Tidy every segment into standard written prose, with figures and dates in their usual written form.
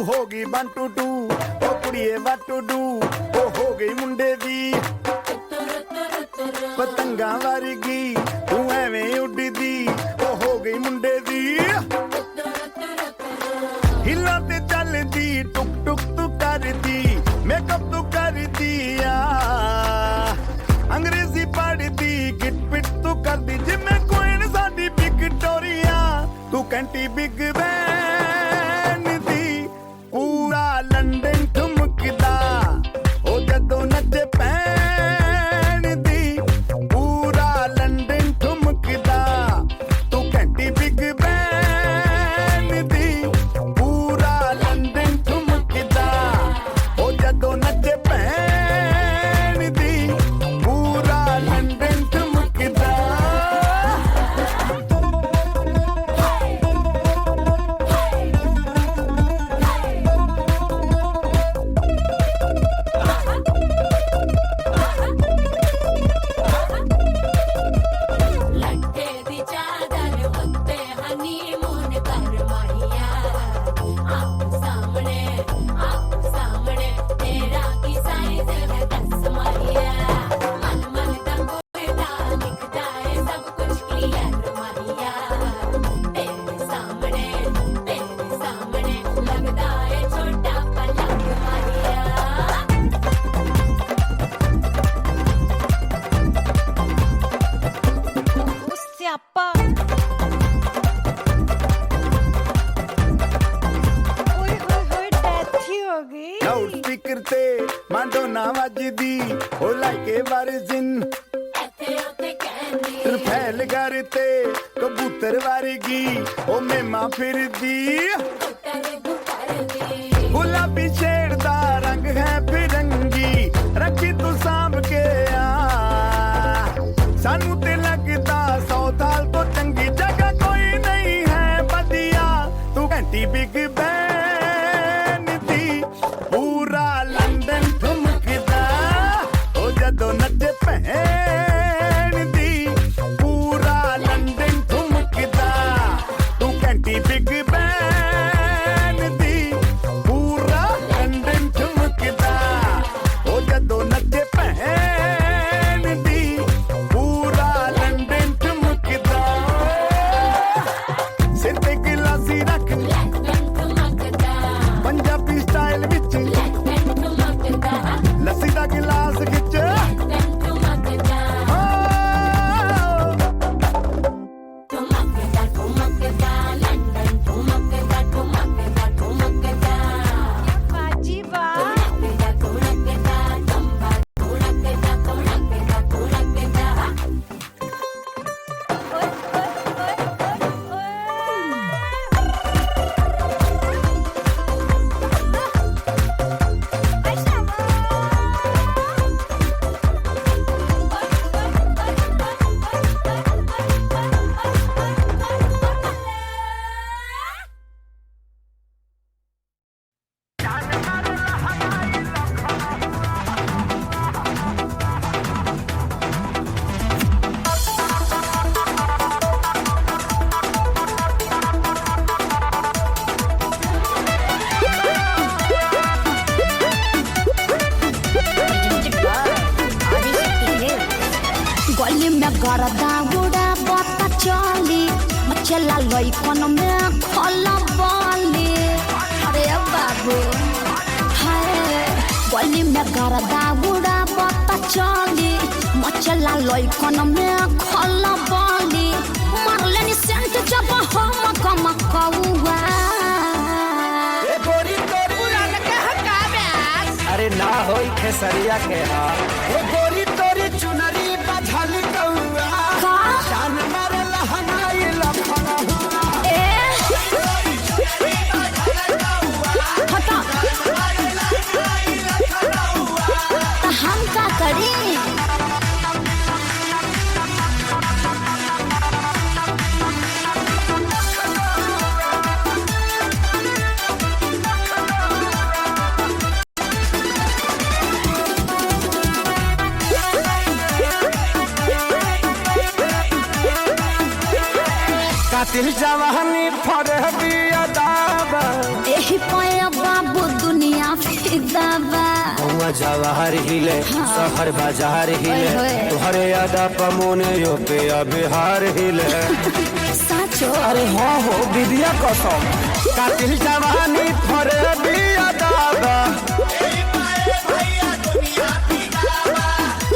ਹੋਗੀ 1 2 2 ਉਹ ਕੁੜੀਏ what to do ਉਹ ਹੋ ਗਈ ਮੁੰਡੇ ਦੀ ਪਤੰਗਾਂ ਵਰਗੀ ਤੂੰ ਐਵੇਂ ਉੱਡਦੀ ਉਹ ਹੋ ਗਈ ਮੁੰਡੇ ਦੀ ਹਿੱਲਾਂ ਤੇ ਚੱਲਦੀ ਟੁਕ ਟੁਕ ਤੂੰ ਕਰਦੀ ਮੇਕਅਪ ਤੂੰ ਕਰਦੀ ਆ ਅੰਗਰੇਜ਼ੀ ਪੜ੍ਹਦੀ ਗਿਟ ਪਿਟ ਤੂੰ ਕਰਦੀ ਜਿਵੇਂ ਕੁਈਨ ਸਾਡੀ ਵਿਕਟੋਰੀਆ ਤੂੰ ਕੈਂਟੀ ਬਿਗ ਬੈਨ ਦੀ ਪੂਰਾ ਲੰਡਨ ਠੁਮਕਦਾ ਉਹ ਜਦੋਂ ਨੱਚੇ ਪੈਣ ਦੀ ਪੂਰਾ ਲੰਡਨ ਠੁਮਕਦਾ ਤੂੰ ਕੈਂਟੀ ਬਿਗ ਬੈਨ ਦੀ ਪੂਰਾ ਲੰਡਨ ਠੁਮਕਦਾ ਉਹ ਜਦੋਂ ਨੱਚੇ ਪੈਣ ਦੀ ਪੂਰਾ ਲੰਡਨ ਠੁਮਕਦਾ ਲਾਊਡ ਸਪੀਕਰ ਤੇ ਮਾਂਡੋਨਾ ਵੱਜਦੀ ਉਹ ਲਾਈਕੇ ਵਰਜਨ ਰਫੈਲ ਘਰ ਤੇ ਕਬੂਤਰ ਵਰਗੀ ਉਹ ਮੇਮਾ ਫਿਰਦੀ ਗੁਲਾਬੀ ਸ਼ੇਡ ਦਾ ਰੰਗ ਹੈ ਫਿਰੰਗੀ ਰੱਖੀ ਤੂੰ ਸਾਂਭ ਕੇ ਆ ਸਾਨੂੰ ਤੇ ਲੱਗਦਾ 100 ਸਾਲ ਤੋਂ ਚੰਗੀ ਜਗ੍ਹਾ ਕੋਈ ਨਹੀਂ ਹੈ ਵਧੀਆ ਤੂੰ ਘੰਟੀ ਬਿਗ ਬੈਨ ਦੀ ਪੂਰਾ ਲੰਡਨ ਠੁਮਕਦਾ ਉਹ ਜਦੋਂ ਨੱਚੇ ਭੈਣ ਦੀ ਪੂਰਾ ਲੰਡਨ ਠੁਮਕਦਾ ਤੂੰ ਘੰਟੀ ਬਿਗ ਬੈਨ ਦੀ ਪੂਰਾ ਲੰਡਨ ਠੁਮਕਦਾ ਉਹ ਜਦੋਂ ਨੱਚੇ ਭੈਣ ਦੀ ਪੂਰਾ ਲੰਡਨ ਠੁਮਕਦਾ ਸਿਰ ਤੇ ਗਿਲਾਸੀ ਰੱਖ ਪੰਜਾਬੀ ਸਟਾਈਲ ਵਿੱਚ ਲੱਸੀ ਦਾ ਗਿਲਾਸ ਖਿੱਚ गली में गरदा उड़ा बता चली मचला लई कोन में खोला बाली अरे बाबू हाय गली में गरदा उड़ा बता चली मचला लई कोन में खोला बाली मारले नि सेंट जब हम कम कौवा ए गोरी तोरी उड़ान के हकाब्यास अरे ना होई खेसरिया के हाल ए गोरी तोरी चुनरी बझल कौआ का जान मारे लहनाई लखना ए हटा तो हम का करी कातिल जवानी फरहबी अदाबा एही पाया बाबू दुनिया फिदाबा हुआ जवाहर हिले शहर बाजार हिले तोहरे अदा पमोने यो पे बिहार हिले साचो अरे हाँ हो विद्या कसम कातिल जवानी फरहबी अदाबा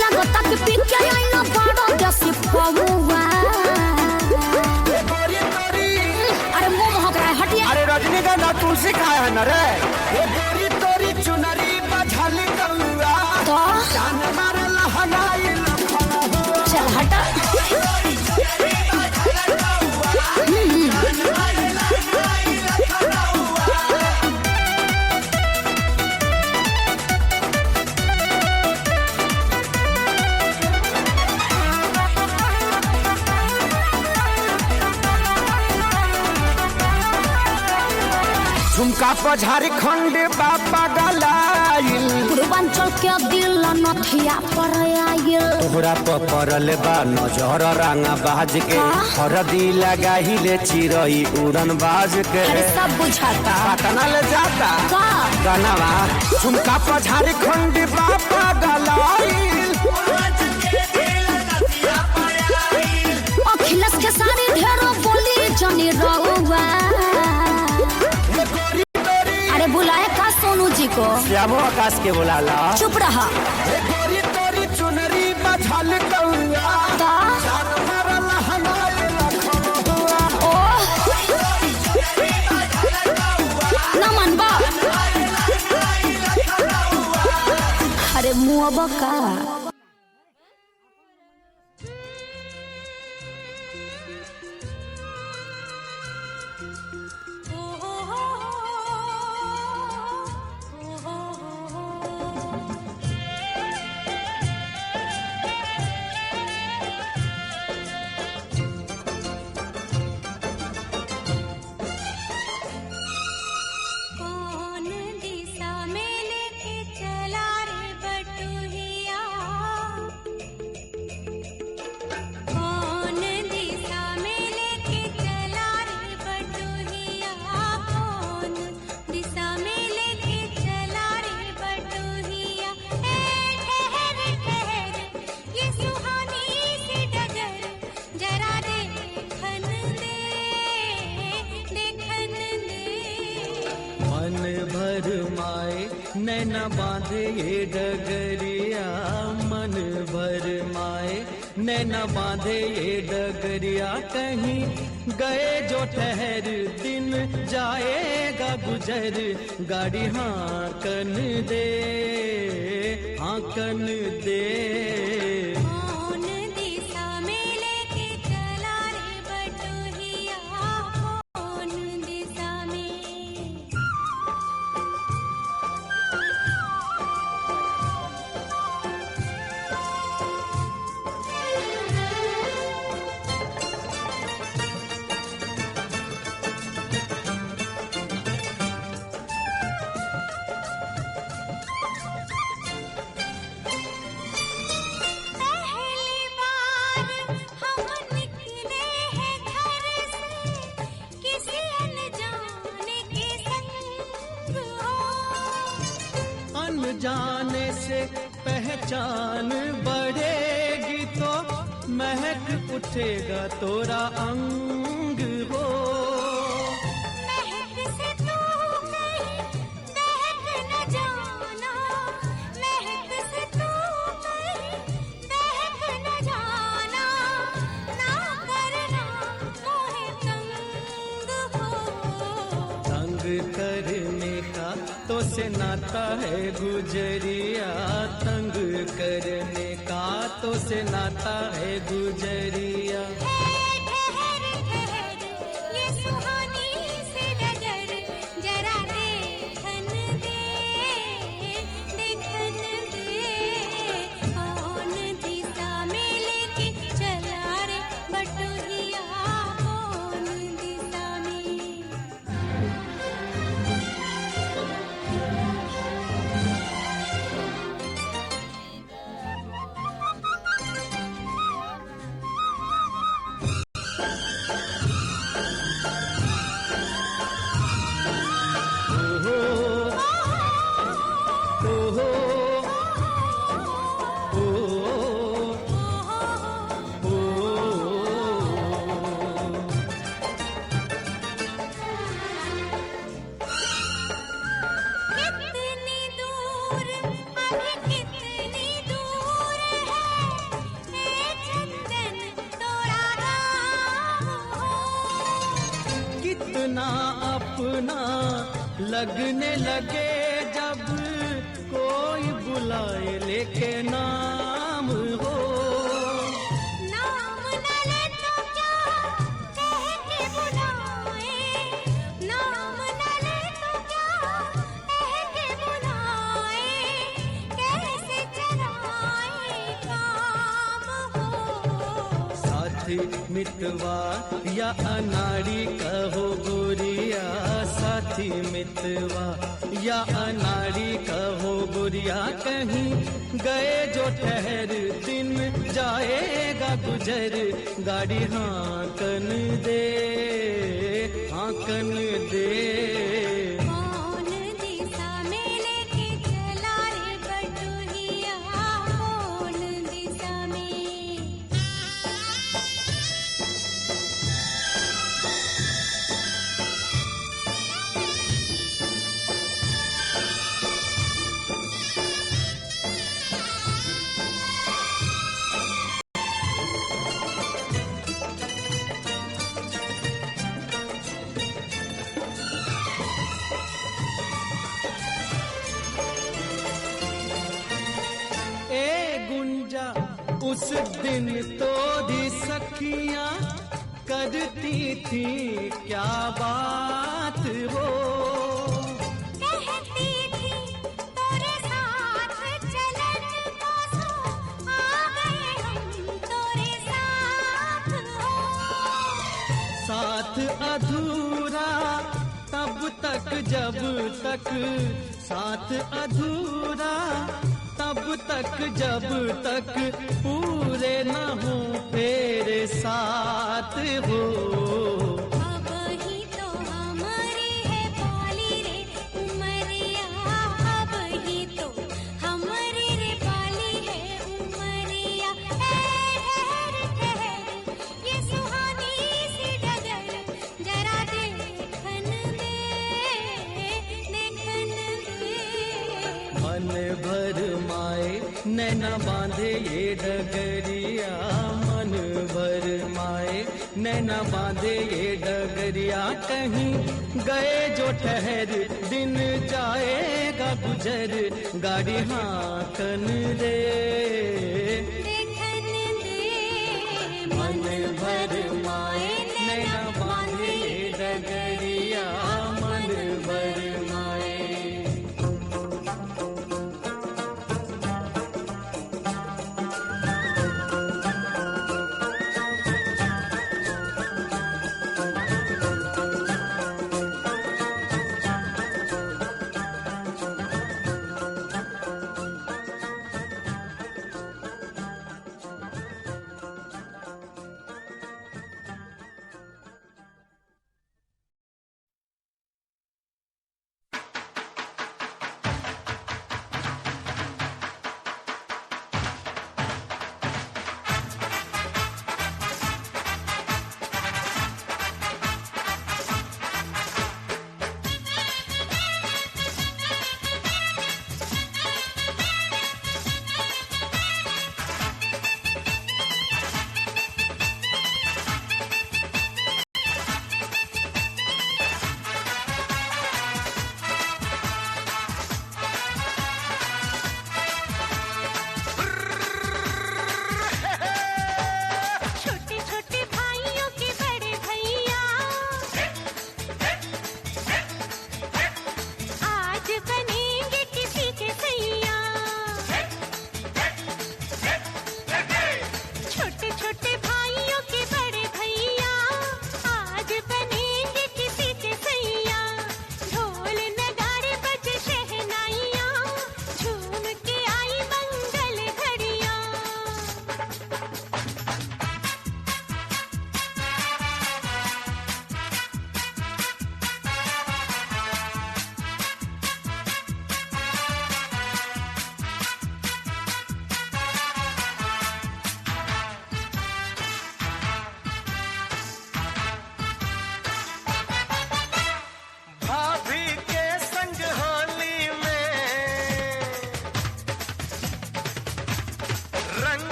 लगता कि पिके आईना बड़ा जैसी पौवा अरे मुंह महक रहा है हटिया अरे रजनीगंधा तुलसी खाया है न रे ये गोरी तोरी चुनरी बझल गौरा तो जान मारे लहनाई लखना हुआ चल हटा झुमका पर झारखंड बाबा गलाइल पूर्वांचल के दिल नथिया पर आयल तोहरा पर पड़ल बा नजर रंगा बाज के हरदी लगाहिले चिरई उड़न बाज के अरे सब बुझाता पटना ले जाता का गनवा झुमका पर झारखंड बाबा गलाइल अखिलेश के सारी ढेरों बोली जनी रहुआ अरे बुलाए का सोनू जी को श्यामो आकाश के बुलाला चुप रहा गोरी तोरी चुनरी बझल गौरा ता जान मारे लहनाई लखना हुआ ओ न मनबा अरे मुँह का नैना बांधे ये डगरिया मन भर माए नैना बांधे ये डगरिया कहीं गए जो ठहर दिन जाएगा गुजर गाड़ी हाँकन दे हाँकन दे जाने से पहचान बढ़ेगी तो महक उठेगा तोरा अंग हो महक से तू कहीं महक न जाना महक से तू कहीं महक न जाना ना करना मोहे तंग हो तंग करने का तो से नाता है गुजरिया तंग करने का तो से नाता है गुजरिया अपना अपना लगने लगे जब कोई बुलाए लेके नाम हो। नाम न ले तो क्या कह के बुलाए, नाम न ले तो क्या कह के बुलाए, कैसे चलाए काम हो। साथी मितवा या अनाड़ी कहो गोरिया, साथी मितवा या अनाड़ी कहो गोरिया, कहीं गए जो ठहर दिन जाएगा गुजर, गाड़ी हाँकन दे हाँकन दे। कौन दिशा में लेके चला रे बटुहिया, कौन दिशा में। ए गुंजा उस दिन तो भी सखियां करती थी क्या बात हो। कहती थी तोरे साथ चलन को सो, आ गए हम तोरे साथ हो। साथ अधूरा तब तक जब तक, साथ अधूरा तब तक जब तक पूरे न हो तेरे साथ हो। अब ही तो हमारी है पाली रे उमरिया, अब ही तो हमारी रे पाली है उमरिया। ठहर ठहर ये सुहानी सी डगर, जरा देखन दे देखन दे। मन भर माए नैना बांधे ये डगरिया, मन भर माए नैना बांधे ये डगरिया, कहीं गए जो ठहर दिन जाएगा गुजर, गाड़ी हाँकन दे देखन दे। मन भर माए नैना बांधे ये डगरिया, मन भर माए।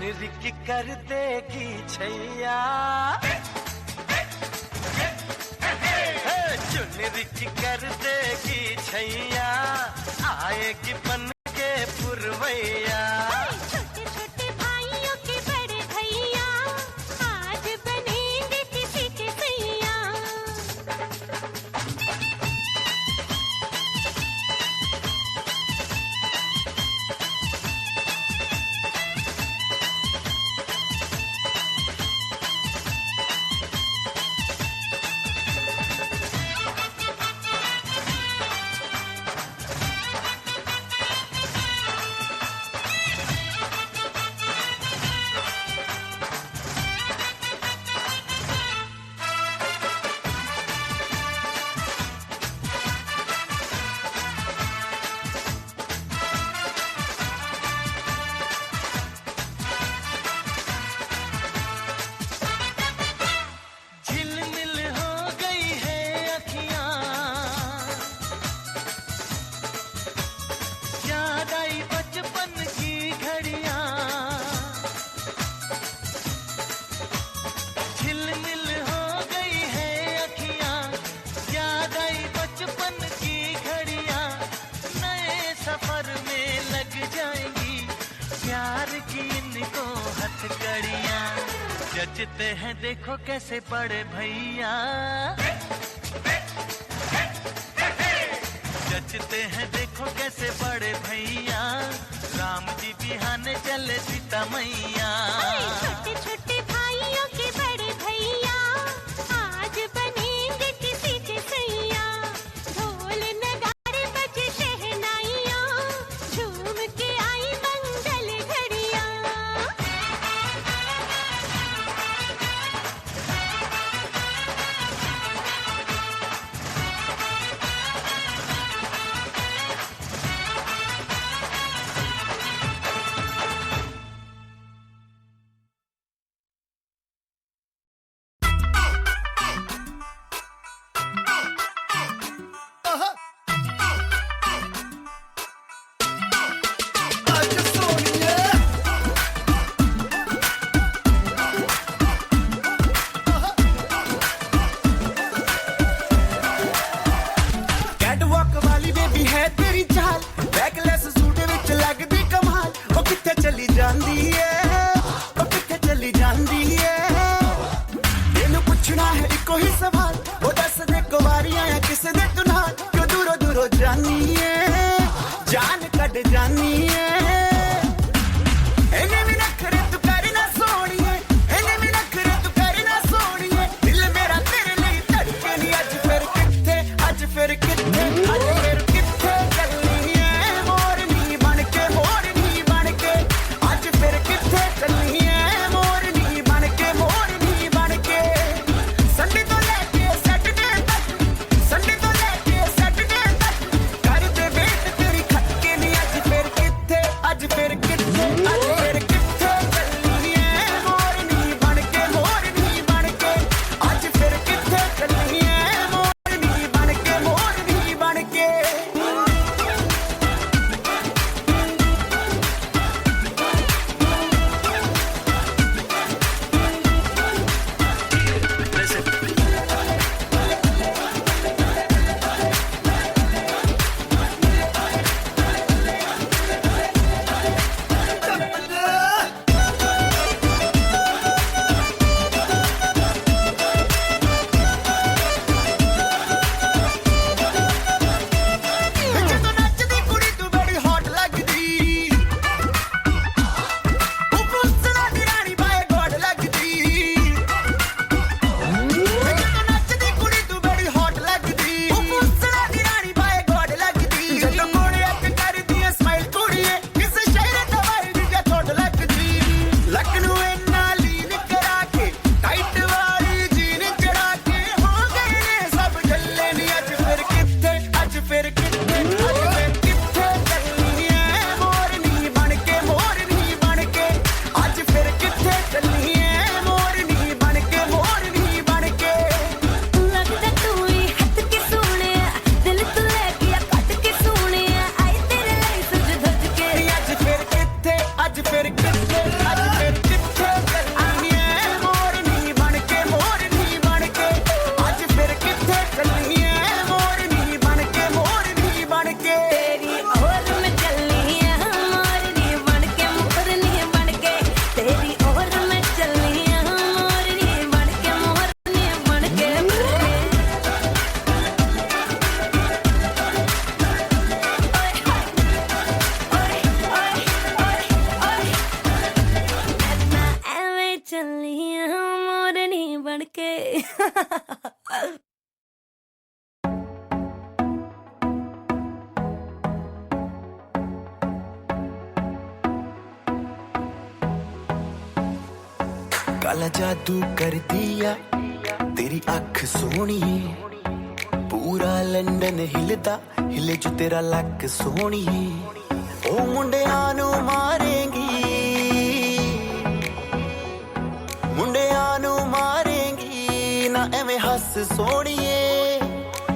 चुनरी की कर देगी छैया, चुनरी की कर देगी छैया, आएगी बन के पुरवैया। छोटे छोटे भाइयों के बड़े भैया आज बनेंगे किसी के सैया। झिलमिल हो गई है अखियां, याद आई बचपन की घड़ियां। झिलमिल हो गई है अखियां, याद आई बचपन की घड़ियां। नए सफर में लग जाएंगी प्यार की इनको हथकड़ियां। जचते हैं देखो कैसे बड़े भैया, जचते हैं देखो कैसे बड़े भैया। राम जी बिहाने चले सीता मैया। छोटे छोटे भाइयों के बड़े भैया आज बनेंगे किसी के सैया। ढोल नगाड़े बजे शहनाइयाँ, झूम के आई मंगल घड़ियाँ। कैटवॉक वाली बेबी है तेरी चाल, बैकलेस सूट विच लगदी कमाल। ओ किथे चली जांदी है, ओ किथे चली जांदी है। ਇਹਨੂੰ ਪੁੱਛਣਾ ਹੈ ਇੱਕੋ ਹੀ ਸਵਾਲ, ਉਹ ਦੱਸ ਦੇ ਕੁਵਾਰੀਆਂ ਆ ਕਿਸ ਦੇ ਤੂੰ ਨਾਲ। ਕਿਉਂ ਦੂਰੋਂ ਦੂਰੋਂ ਜਾਨੀ ਏ, ਜਾਨ ਕੱਢ ਜਾਨੀ ਏ। ਇਹਨੇ ਵੀ ਨਖਰੇ ਤੂੰ ਕਰ ਨਾ ਸੋਹਣੀਏ, ਇਹਨੇ ਵੀ ਨਖਰੇ ਤੂੰ ਕਰ ਨਾ ਸੋਹਣੀਏ। ਦਿਲ ਮੇਰਾ ਤੇਰੇ ਲਈ ਧੜਕੇ ਨੀ। ਅੱਜ ਫਿਰ ਕਿੱਥੇ, ਅੱਜ ਫਿਰ ਕਿੱਥੇ, ਅੱਜ ਫਿਰ ਕਿੱਥੇ ਚੱਲੀ ਏ ਮੋਰਨੀ ਬਣ ਕੇ, ਮੋਰਨੀ ਬਣ ਕੇ। ਅੱਜ ਫਿਰ ਕਿੱਥੇ ਚੱਲੀ ਏ ਮੋਰਨੀ ਬਣ ਕੇ, ਮੋਰਨੀ ਬਣ ਕੇ। ਸੰਡੇ ਤੋਂ ਲੈ ਕੇ ਸੈਟਰਡੇ ਤੱਕ, ਸੰਡੇ ਤੋਂ ਲੈ ਕੇ ਸੈਟਰਡੇ ਤੱਕ ਕਰਦੇ ਵੇਟ ਤੇਰੀ ਖੱਕੇ ਨੀ। ਅੱਜ ਫਿਰ ਕਿੱਥੇ, ਅੱਜ ਫਿਰ ਕਿੱਥੇ, ਅੱਜ ਫਿਰ ਕਿੱਥੇ ਚੱਲੀ ਏ ਮੋਰਨੀ ਬਣ ਕੇ, ਮੋਰਨੀ ਬਣ ਕੇ। ਅੱਜ ਫਿਰ ਕਿੱਥੇ ਚੱਲੀ ਏ ਮੋਰਨੀ ਬਣ ਕੇ, ਮੋਰਨੀ ਬਣ ਕੇ। ਜਦੋਂ ਨੱਚਦੀ ਕੁੜੀ ਤੂੰ ਬੜੀ ਹੌਟ ਲੱਗਦੀ, ਉਹ ਪੁੱਛਣਾ ਦੀ ਰਾਣੀ ਬਾਏ ਗੋਡ ਲੱਗਦੀ। ਜਦੋਂ ਨੱਚਦੀ ਕੁੜੀ ਤੂੰ ਬੜੀ ਹੌਟ ਲੱਗਦੀ, ਉਹ ਪੁੱਛਣਾ ਦੀ ਰਾਣੀ ਬਾਏ ਗੋਡ ਲੱਗਦੀ। ਜਦੋਂ ਕੋਲੇ ਅੱਖ ਕਰਦੀ ਐ ਸਮਾਈਲ ਕੁੜੀਏ, ਕਿਸੇ ਸ਼ਹਿਰ ਦਾ ਵਰਗ ਜਾਂ ਥੋੜ ਲੱਗਦੀ। ਲੱਕ ਨੂੰ ਇੰਨਾ ਲੀਨ ਕਰਾ ਕੇ, ਟਾਈਟ ਵਾਲੀ ਜੀਨ ਚੜਾ ਕੇ ਹੋ ਗਏ ਨੇ ਸਭ ਝੱਲੇ ਨੀ। ਅੱਜ ਫਿਰ ਕਿੱਥੇ, ਅੱਜ ਫਿਰ ਕਿੱਥੇ, ਅੱਜ ਫਿਰ ਕਿੱਥੇ ਚੱਲੀ ਏ ਮੋਰਨੀ ਬਣ ਕੇ, ਮੋਰਨੀ ਬਣ ਕੇ। ਅੱਜ ਫਿਰ ਕਿੱਥੇ ਚੱਲੀ ਏ ਮੋਰਨੀ ਬਣ ਕੇ, ਮੋਰਨੀ ਬਣ ਕੇ। ਲੱਗਦਾ ਤੂੰ ਹੀ ਹੱਥ ਕੇ ਸੋਹਣਿਆ, ਦਿਲ ਤੋਂ ਲੈ ਗਿਆ ਕੱਟ ਕੇ ਸੋਹਣਿਆ। ਆਏ ਤੇਰੇ ਲਈ ਸਜ ਧਜ ਕੇ। ਅੱਜ ਫਿਰ ਕਿੱਥੇ, ਅੱਜ ਫਿਰ ਕਿੱਥੇ, ਅੱਜ ਫਿਰ काला जादू कर दिया तेरी अख सोहणीए पूरा लंडन हिलदा हिले जो तेरा लक सोहणीए ओ मुंडियां नू मारेंगी ना एवें हस सोहणीए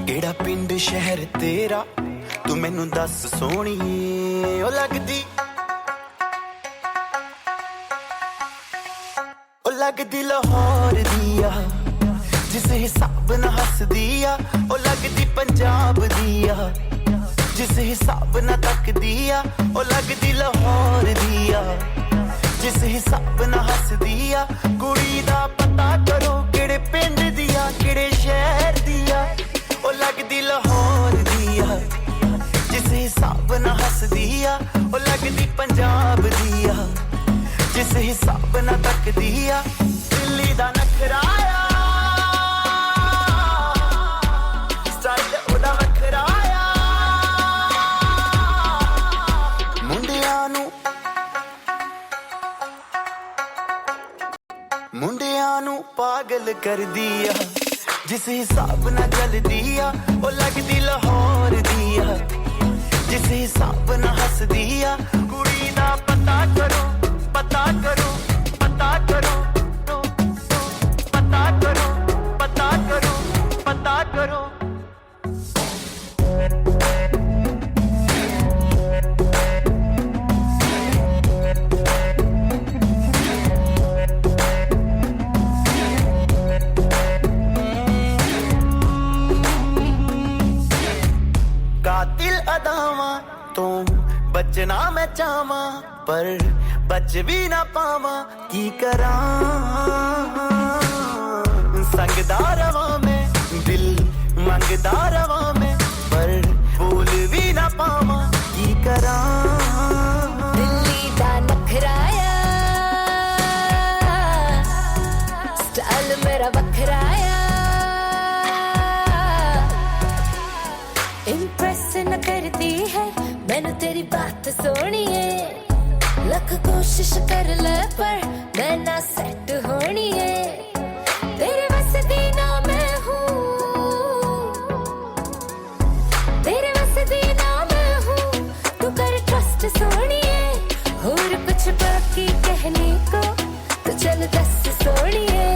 केड़ा पिंड शहर तेरा तू मैनू दस सोहणीए ओ लगदी लाहौर दिया जिस हिसाब न हस दिया ओ लगदी पंजाब दिया जिस हिसाब न तक दिया ओ लगदी लाहौर दिया जिस हिसाब न हस दिया कुड़ी दा पता करो केड़े पिंड दिया केड़े शहर दिया ओ लगदी लाहौर दिया जिस हिसाब न हस दिया ओ लगदी पंजाब दिया जिस हिसाब न तक दिया दिल्ली दा नखराया स्टाइल ओदा वखराया मुंडियां नू पागल कर दिया जिस हिसाब न चल दिया ओ लगदी लाहौर दिया जिस हिसाब न हस दिया कुड़ी दा पता करो पता करो पता करो पता करो पता करो पता करो कातिल अदावां तो बचना मैं चाहवां पर बच भी ना पावा की करा संगदा रवा में दिल मंगदा रवा में पर बोल भी ना पावा की करा दिल्ली दा नखराया स्टाइल मेरा वखराया इम्प्रेस न करती है मैनू तेरी बात सोहनी है लख कोशिश कर ले पर मैं ना सेट होनी है तेरे बस दी ना मैं हूँ तेरे बस दी ना मैं हूँ तू कर ट्रस्ट सोहनी है और कुछ बाकी कहने को तो चल दस सोहनी है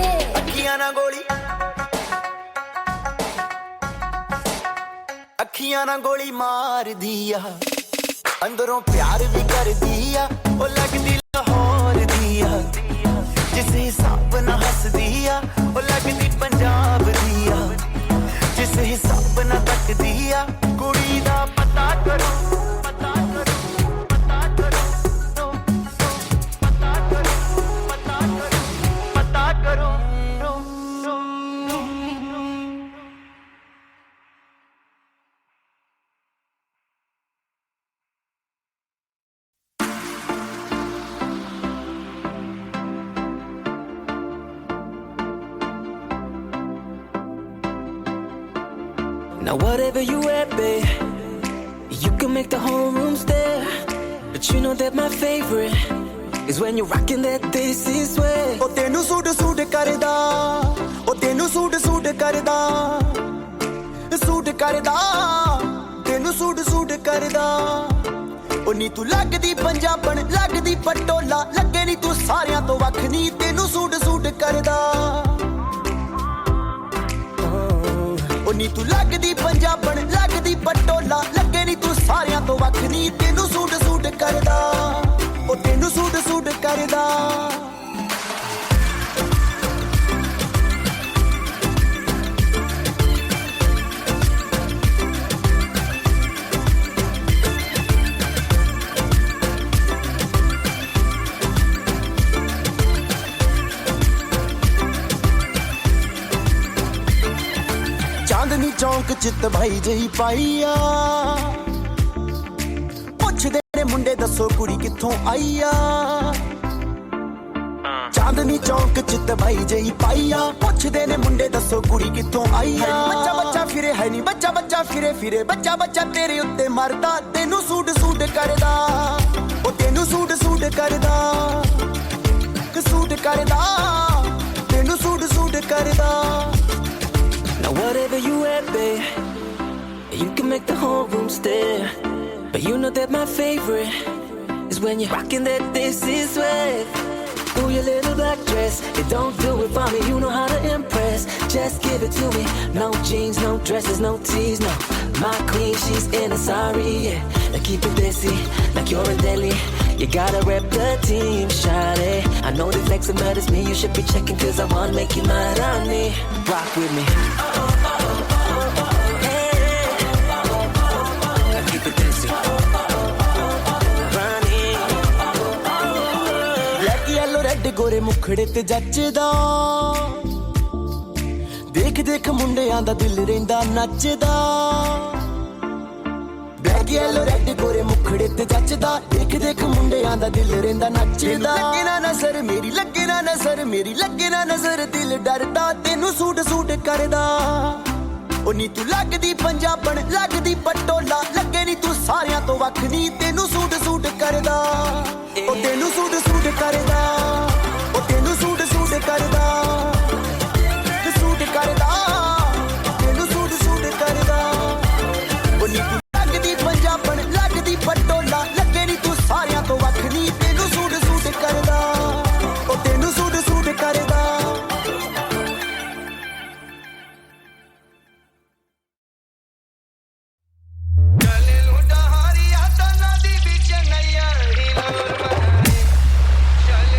अखियां ना गोली मार दिया अंदरों प्यार भी कर दिया ओ लगदी लाहौर दिया जिस हिसाब न हस दिया ओ लगदी पंजाब दिया जिस हिसाब न तक दिया कुड़ी दा पता करो पता करो पता करो पता करो पता करो पता करो Now whatever you at, babe, you can make the whole room stare. But you know that my favorite is when you're rocking that this is way. ओ तेनू सूट सूट करदा ओ तेनू सूट सूट करदा सूट करदा तेनू suit suit करदा ओ नी तू लगदी पंजाबण लगदी पटोला लगे नी तू सारियां तो वख नी तेनू सूट सूट करदा ओ नी तू लगदी पंजाबण लगदी पटोला लगे नी तू सारियां तो वख नी तेनू सूट सूट करदा ओ तेनू सूट सूट करदा चांदनी चौंक चित भाई जही पाईया पुछदे ने मुंडे दसो कुड़ी कित्थों आईया चांदनी ਚਾਂਦਨੀ ਚੌਂਕ ਚ ਦਵਾਈ ਜਈ ਪਾਈਆ ਪੁੱਛਦੇ ਨੇ ਮੁੰਡੇ ਦੱਸੋ ਕੁੜੀ ਕਿੱਥੋਂ ਆਈ ਆ ਬੱਚਾ ਬੱਚਾ ਫਿਰੇ ਹੈ ਨਹੀਂ ਬੱਚਾ ਬੱਚਾ ਫਿਰੇ ਫਿਰੇ ਬੱਚਾ ਬੱਚਾ ਤੇਰੇ ਉੱਤੇ ਮਰਦਾ ਤੈਨੂੰ ਸੂਟ ਸੂਟ ਕਰਦਾ ਉਹ ਤੈਨੂੰ ਸੂਟ ਸੂਟ ਕਰਦਾ ਸੂਟ ਕਰਦਾ ਤੈਨੂੰ ਸੂਟ ਸੂਟ ਕਰਦਾ Now whatever you at, babe, you can make the whole room stare. But you know that my favorite is when you're rocking that this is wave. Ooh, your little black dress, it don't do it for me, you know how to impress. Just give it to me, no jeans, no dresses, no tees, no. My queen, she's in a sari, yeah. Now keep it busy, like you're in Delhi. You gotta rep the team, shawty. I know they flexing, but it's me you should be checking, cause I wanna make you my Rani. Rock with me. ਗੋਰੇ ਮੁਖੜੇ ਤੇ ਜੱਚਦਾ ਦੇਖ ਦੇਖ ਮੁੰਡਿਆਂ ਦਾ ਦਿਲ ਰਹਿੰਦਾ ਨੱਚਦਾ black yellow red ਗੋਰੇ ਮੁਖੜੇ ਤੇ ਜੱਚਦਾ ਦੇਖ ਦੇਖ ਮੁੰਡਿਆਂ ਦਾ ਦਿਲ ਰਹਿੰਦਾ ਨੱਚਦਾ ਲੱਗੇ ਨਾ ਨਜ਼ਰ ਮੇਰੀ ਲੱਗੇ ਨਾ ਨਜ਼ਰ ਮੇਰੀ ਲੱਗੇ ਨਾ ਨਜ਼ਰ ਦਿਲ ਡਰਦਾ ਤੈਨੂੰ ਸੂਟ ਸੂਟ ਕਰਦਾ ਉਹ ਨੀ ਤੂੰ ਲੱਗਦੀ ਪੰਜਾਬਣ ਲੱਗਦੀ ਪਟੋਲਾ ਲੱਗੇ ਨੀ ਤੂੰ ਸਾਰਿਆਂ ਤੋਂ ਵੱਖ ਨੀ ਤੈਨੂੰ ਸੂਟ ਸੂਟ ਕਰਦਾ ਉਹ ਤੈਨੂੰ ਸੂਟ ਸੂਟ ਕਰਦਾ ਉਹ ਤੈਨੂੰ ਸੂਟ ਸੂਟ ਕਰਦਾ ਸੂਟ ਕਰਦਾ ਤੈਨੂੰ ਸੂਟ ਸੂਟ ਕਰਦਾ ਉਹ ਨੀ ਤੂੰ ਲੱਗਦੀ ਪੰਜਾਬਣ ਲੱਗਦੀ ਪਟੋਲਾ ਲੱਗੇ ਨੀ ਤੂੰ ਸਾਰਿਆਂ ਤੋਂ ਵੱਖ ਨੀ ਤੈਨੂੰ ਸੂਟ ਸੂਟ ਕਰਦਾ ਉਹ ਤੈਨੂੰ ਸੂਟ ਸੂਟ ਕਰਦਾ ਚਲੇ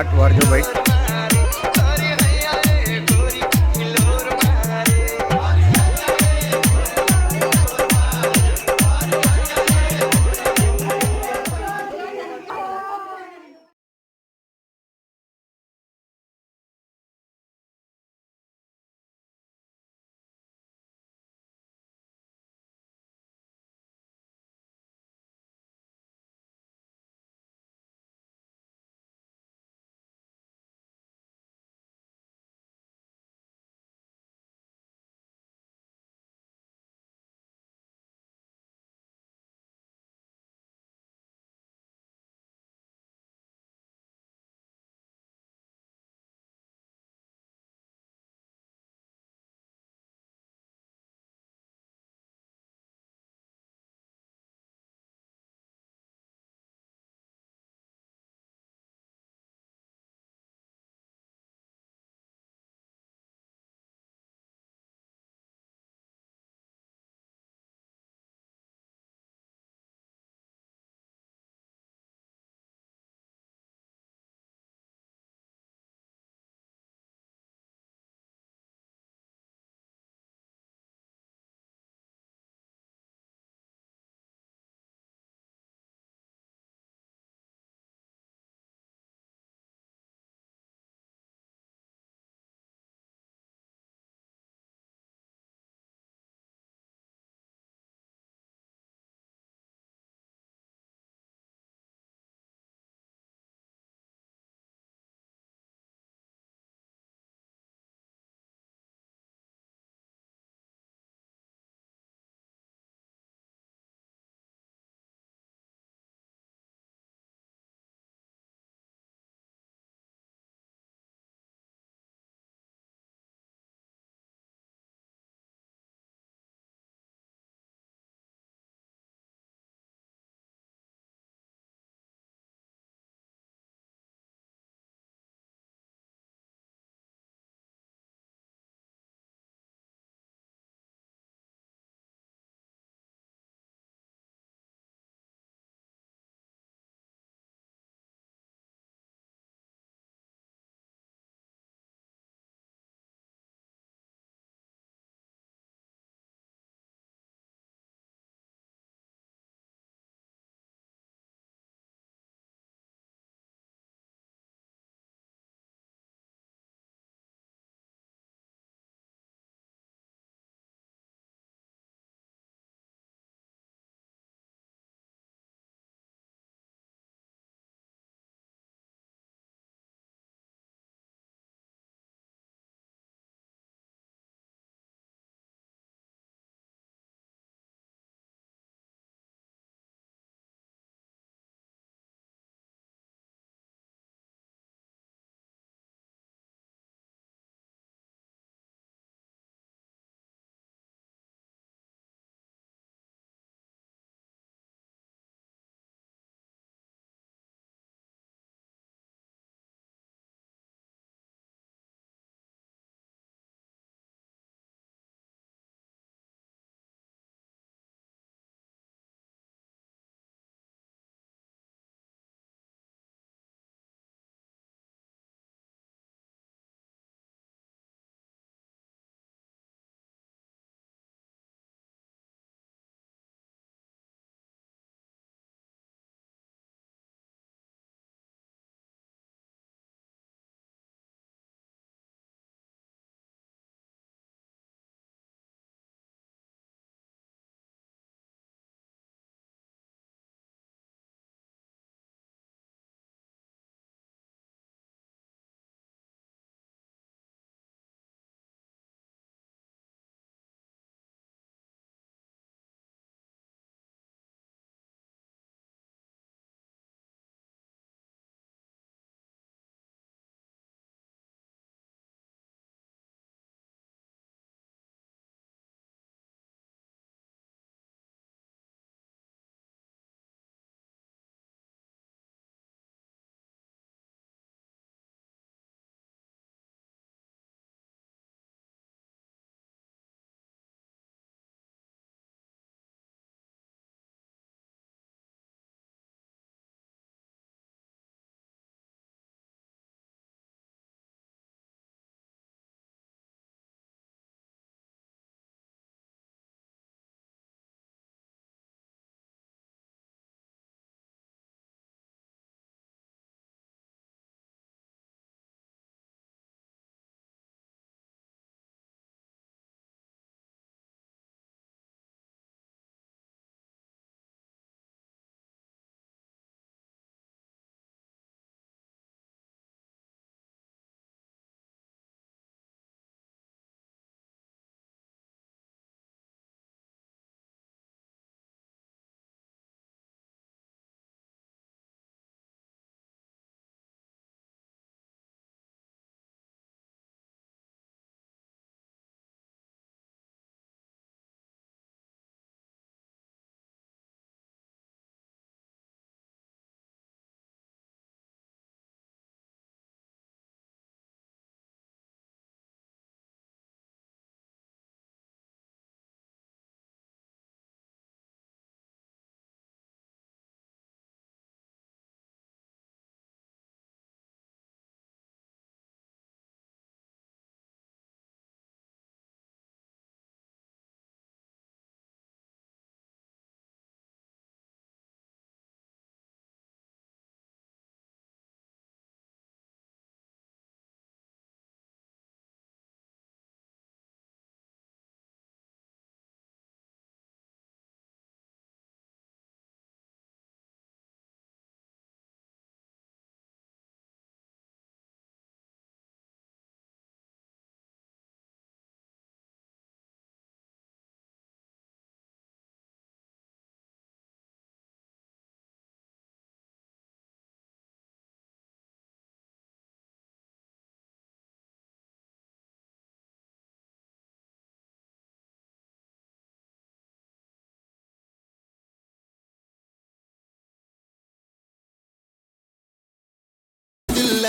हट वार जो भाई।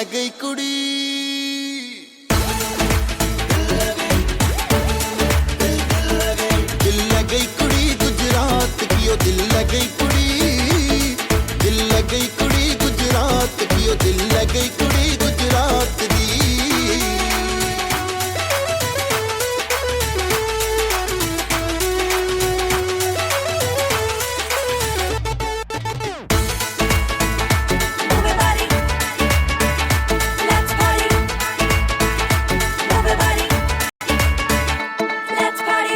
ਲੈ ਗਈ ਕੁੜੀ ਦਿਲ ਲੈ ਗਈ ਕੁੜੀ ਗੁਜਰਾਤ ਕੀ ਉਹ ਦਿਲ ਲੈ ਗਈ ਕੁੜੀ ਦਿਲ ਲੈ ਗਈ ਕੁੜੀ ਗੁਜਰਾਤ ਕੀ ਉਹ ਦਿਲ ਲੈ ਗਈ ਕੁੜੀ ਗੁਜਰਾਤ ਦੀ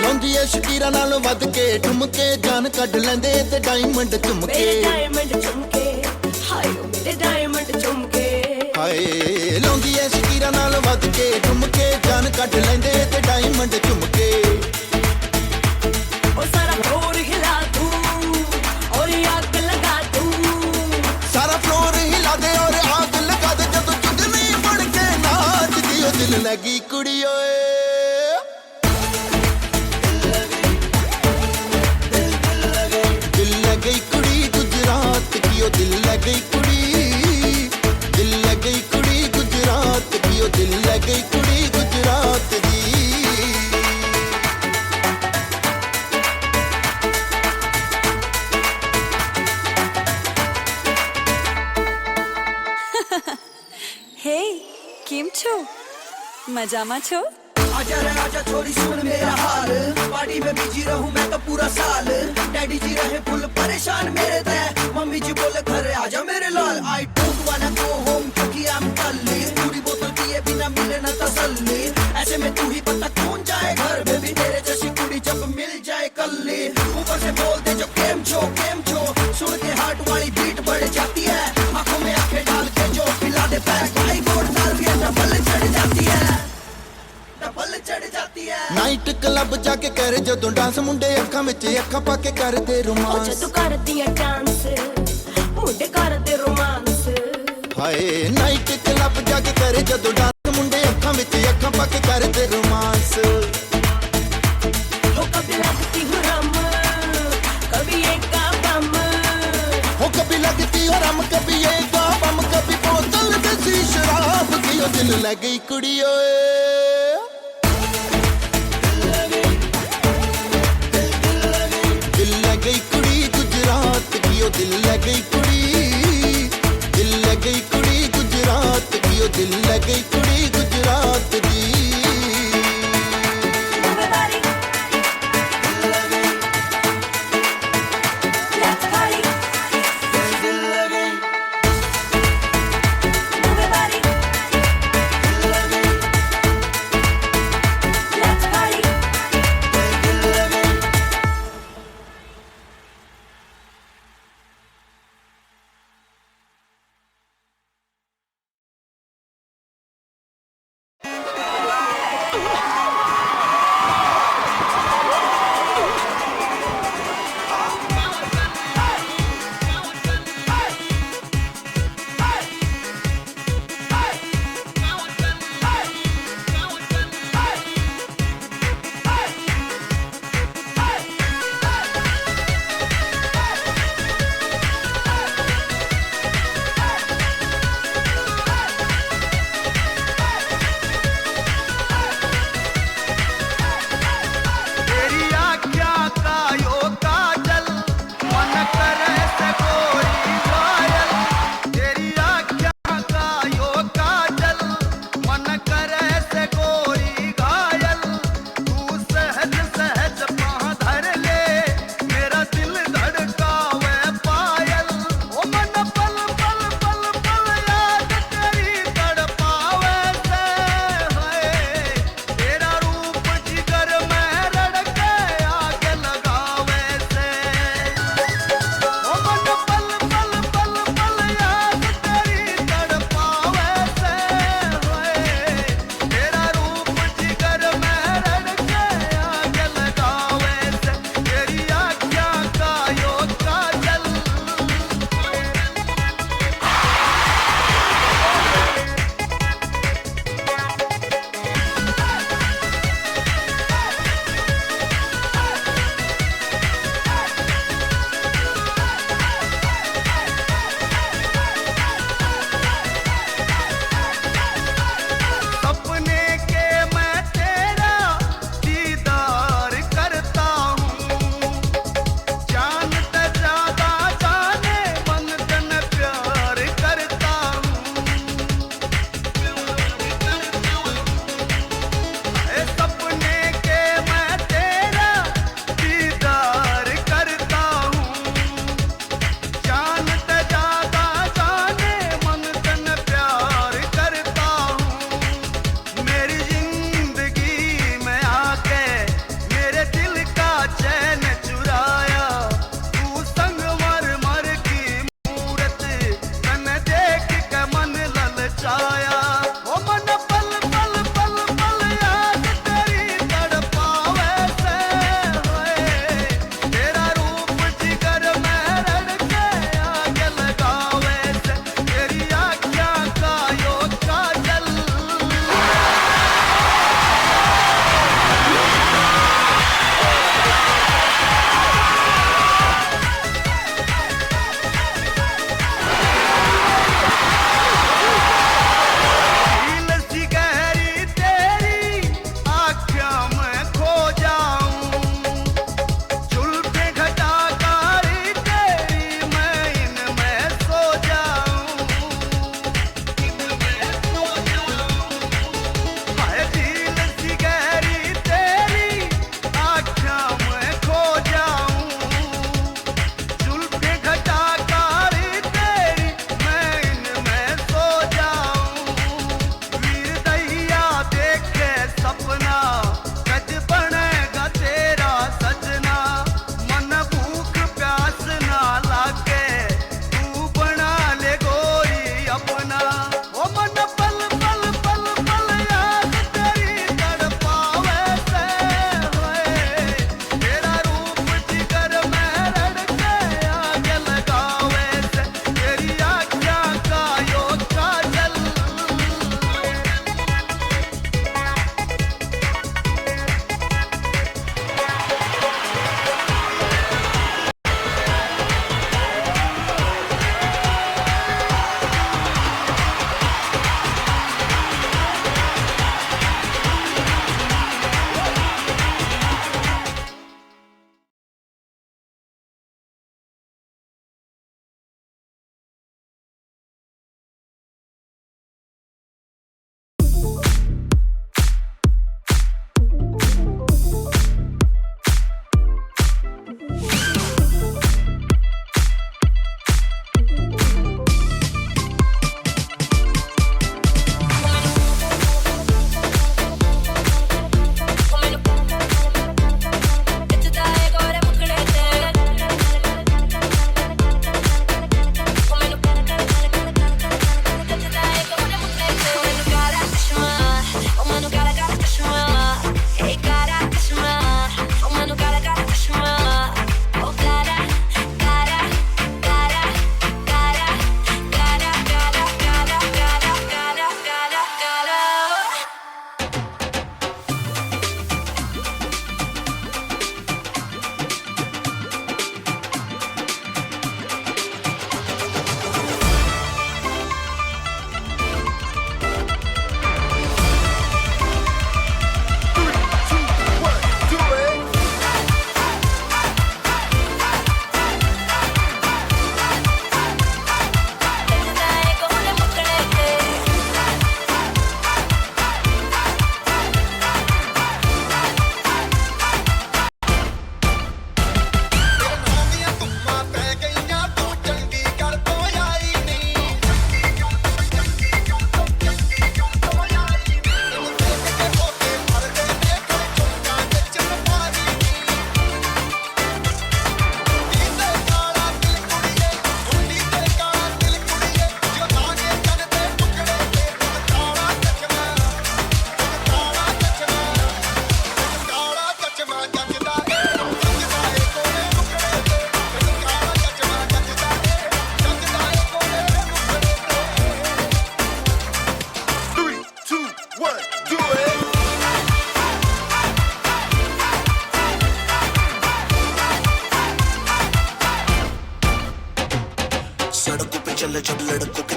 ਲੌਂਜੀਏ ਸ਼ਕੀਰਾ ਨਾਲੋਂ ਵੱਧ ਕੇ ਠੁਮਕੇ ਜਾਨ ਕੱਢ ਲੈਂਦੇ ਤੇ ਡਾਇਮੰਡ ਝੁਮਕੇ डायमंड चुमके हाय ओ मेरे डायमंड चुमके ਹਾਏ ਲੌਂਜੀਏ ਸ਼ਕੀਰਾ ਨਾਲੋਂ ਵੱਧ ਕੇ ਠੁਮਕੇ ਜਾਨ ਕੱਢ ਲੈਂਦੇ ਤੇ ਡਾਇਮੰਡ ਝੁਮਕੇ ओ सारा फ्लोर हिला दूं और आग लगा दूं ਸਾਰਾ ਫਲੋਰ ਹਿਲਾ ਦੇ ਔਰ ਆਗ ਲਗਾ ਦੇ ਜਦੋਂ ਚੁੰਦਨੀ ਬਣ ਕੇ ਨਾਚਦੀ ਉਹ ਦਿਲ ਲੱਗੀ ਕੁੜੀ ਓਏ ਦਿਲ ਲੱਗ ਗਈ ਕੁੜੀ ਗੁਜਰਾਤ ਕੀ ਉਹ ਦਿਲ ਲੱਗ ਗਈ ਕੁੜੀ ਦਿਲ ਲੱਗ ਗਈ ਕੁੜੀ ਗੁਜਰਾਤ ਕੀ ਉਹ ਦਿਲ ਲੱਗ ਗਈ ਕੁੜੀ ਗੁਜਰਾਤ ਦੀ હે કેમ છો મજામાં છો आजा रे आजा छोरी सुन मेरा हाल पार्टी में बिजी रहूं मैं तो पूरा साल डैडी जी रहे फुल परेशान मेरे ते मम्मी जी बोले घर आजा मेरे लाल आई डोंट वाना गो होम क्योंकि आई एम कल्ली पूरी बोतल पिए बिना मिले ना तसल्ली ऐसे में तू ही बता कौन जाए घर बेबी तेरे जैसी कुड़ी जब मिल जाए कल्ली ऊपर से बोल दे जो केम छो सुन के हार्ट वाली बीट बढ़ जाती है आंखों में आंखें डाल के जो पिला दे पैक आई गोड डाल के डबल चढ़ जाती है नाइट क्लब जाके करे जदों डांस मुंडे अखां विच अखां पा के करदे ओ रोमांस जदों करदी है डांस मुंडे करदे रोमांस हाय नाइट क्लब जाके करे जदों डांस मुंडे अखां विच अखां पा के करदे रोमांस हो कभी लगती हूँ रम कभी एक का बम हो कभी लगती हो रम कभी ये बम कभी बोतल देसी शराब की ओ दिल लग गई कुड़ी ओए दिल लग गई कुड़ी गुजरात की ओ दिल लग गई कुड़ी दिल लग गई कुड़ी गुजरात की ओ दिल लग गई कुड़ी गुजरात दी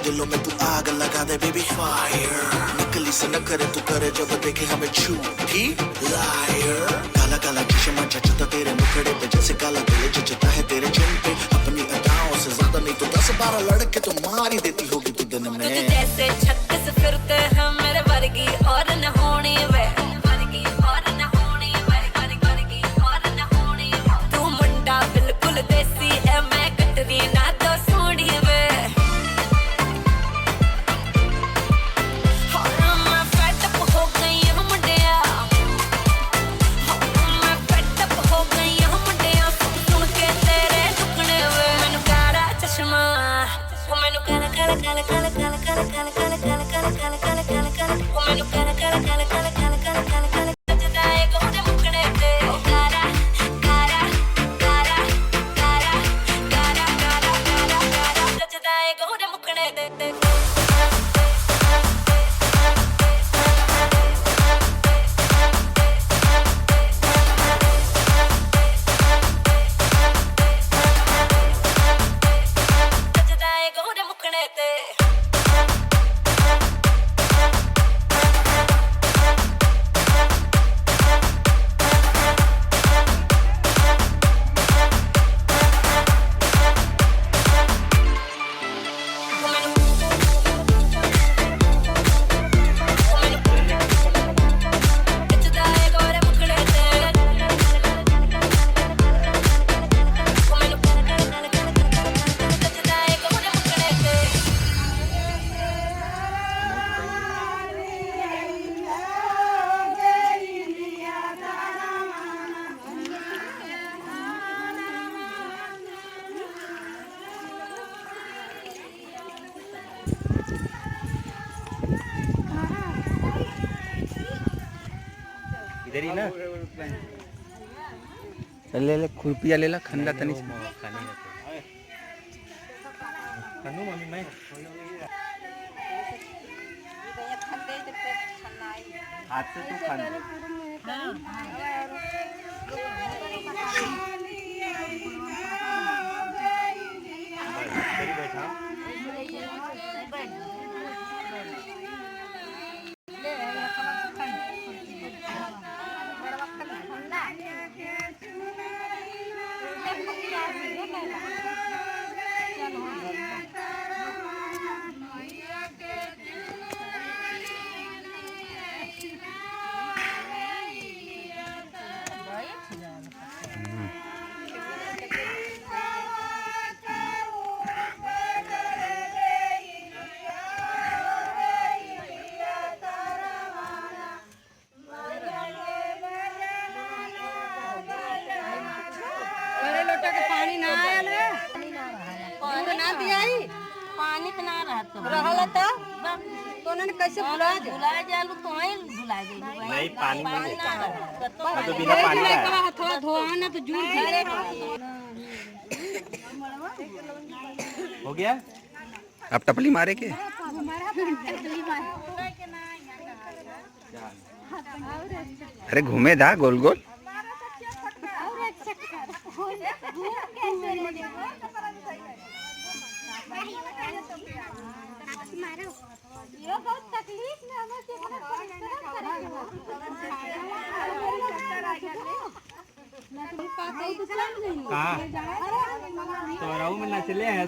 दिलों में तू आग लगा दे बेबी फायर, नकली से न करे तू करे जब देखे हमें झूठी लायर, काला काला चश्मा जचता तेरे मुखड़े पे जैसे काला दिल जचता है तेरे चिन पे, अपनी अदाओं से ज्यादा नहीं तो 10-12 लड़के तो मार ही देती होगी तू दिन में। तुझे जैसे 36 फिरते हैं मेरे वर्गी और न होनी वे, वर्गी और न होनी वे, वर्गी और न होनी वे, तू मुंडा बिल्कुल देसी है मैं कटरीना तो सोनी वे, मैं फेड अप हो गई हूं मुंडिया, मैं फेड अप हो गई हूं मुंडिया, सुन के तेरे दुखने वे, मैनू काला चश्मा मैनू काला काला काला काला काला काला काला काला काला काला काला काला काला काला ओ मैनू काला काला काला काला काला काला काला काला जदा एक होदे मुकड़े ते ओ काला काला काला काला काला काला काला काला जदा एक होदे मुकड़े ते जदा एक होदे मुकड़े ते इधर ही ना ले ले खुरपिया ले ला खंडा तनी कन्नू मम्मी मैं हाथ से तू खाना बैठा पानी तो ना रहल तो उन्होंने कैसे भुला जालू तो ही भुला गई नहीं पानी नहीं तो बिना पानी का थोड़ा धोआ ना तो जूड़ हो गया। अब टपली मारे के अरे घूमे दा गोल गोल तो में नाचले हैं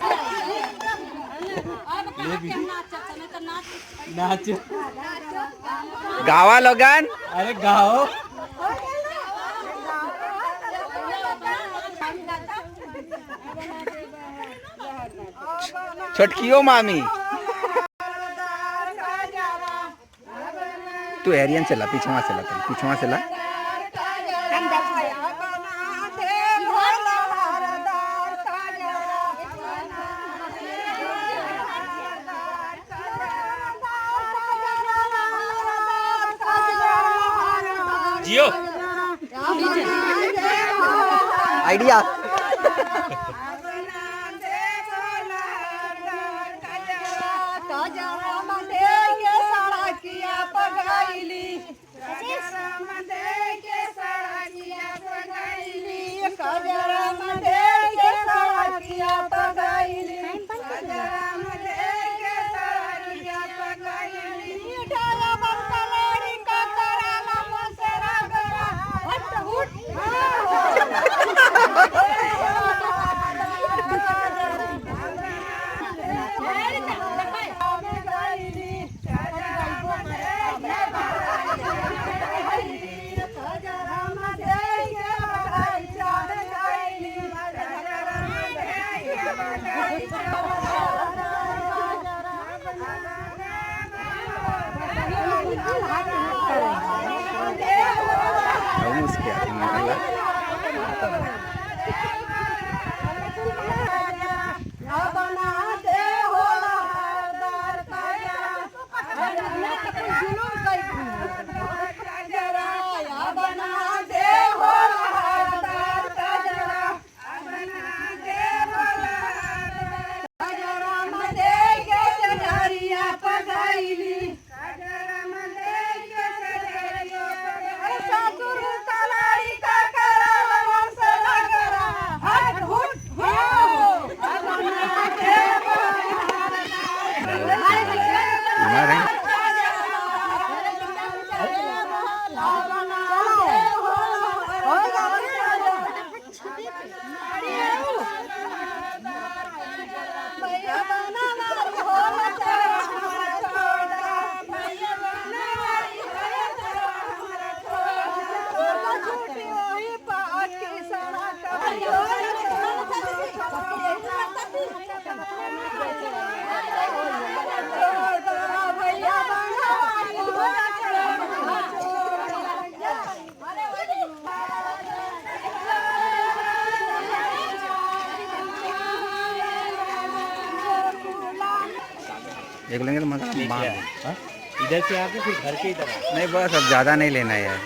नाच गावा लोगन अरे गाओ छोटकियो मामी तू एरियन चला पीछे चला जियो आइडिया देख लेंगे तो मतलब मार दें। हाँ? इधर से आके फिर घर के इधर आ। नहीं बस अब ज़्यादा नहीं लेना है यार।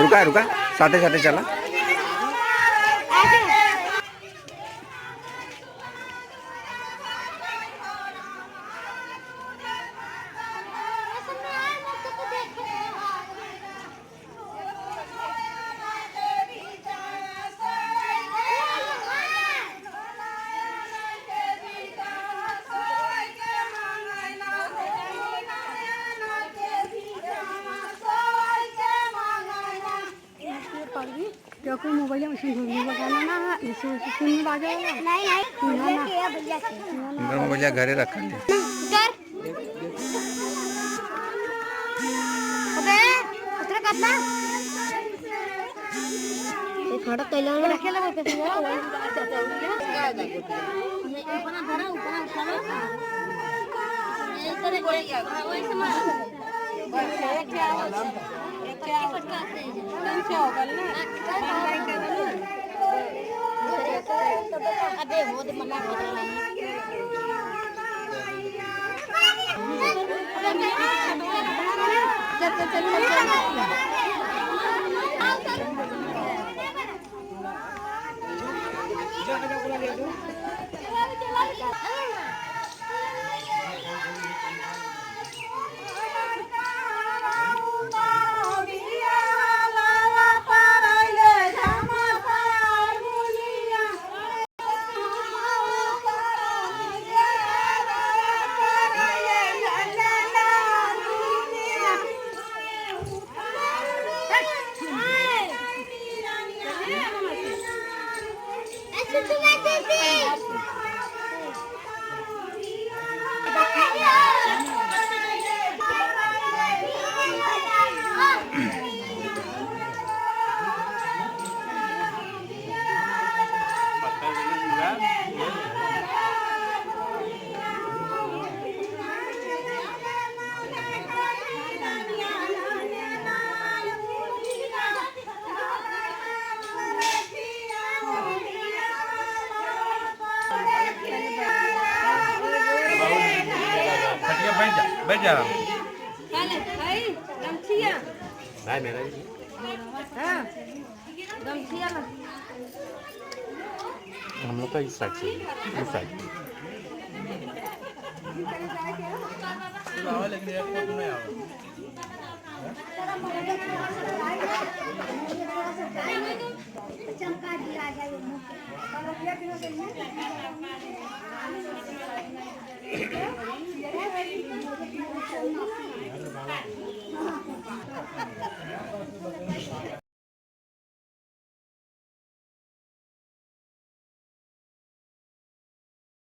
रुका रुका साथे साथे चला। कोई मोबाइल मशीन घूमने लगाना ना इसे सुन बाजा नहीं मोबाइल घरे रख ले उतरा करना ये खड़ा कैला ना रखे लगे कैसे ऊपर धरा ऊपर उठाना इधर गया वैसे मार क्या पटकाते हैं से होगा ना अबे वो तो मना कर रहा बैठ जा भाई मेरा हम लोग का इस साइड से इस साइड चमका दिया जाए मुंह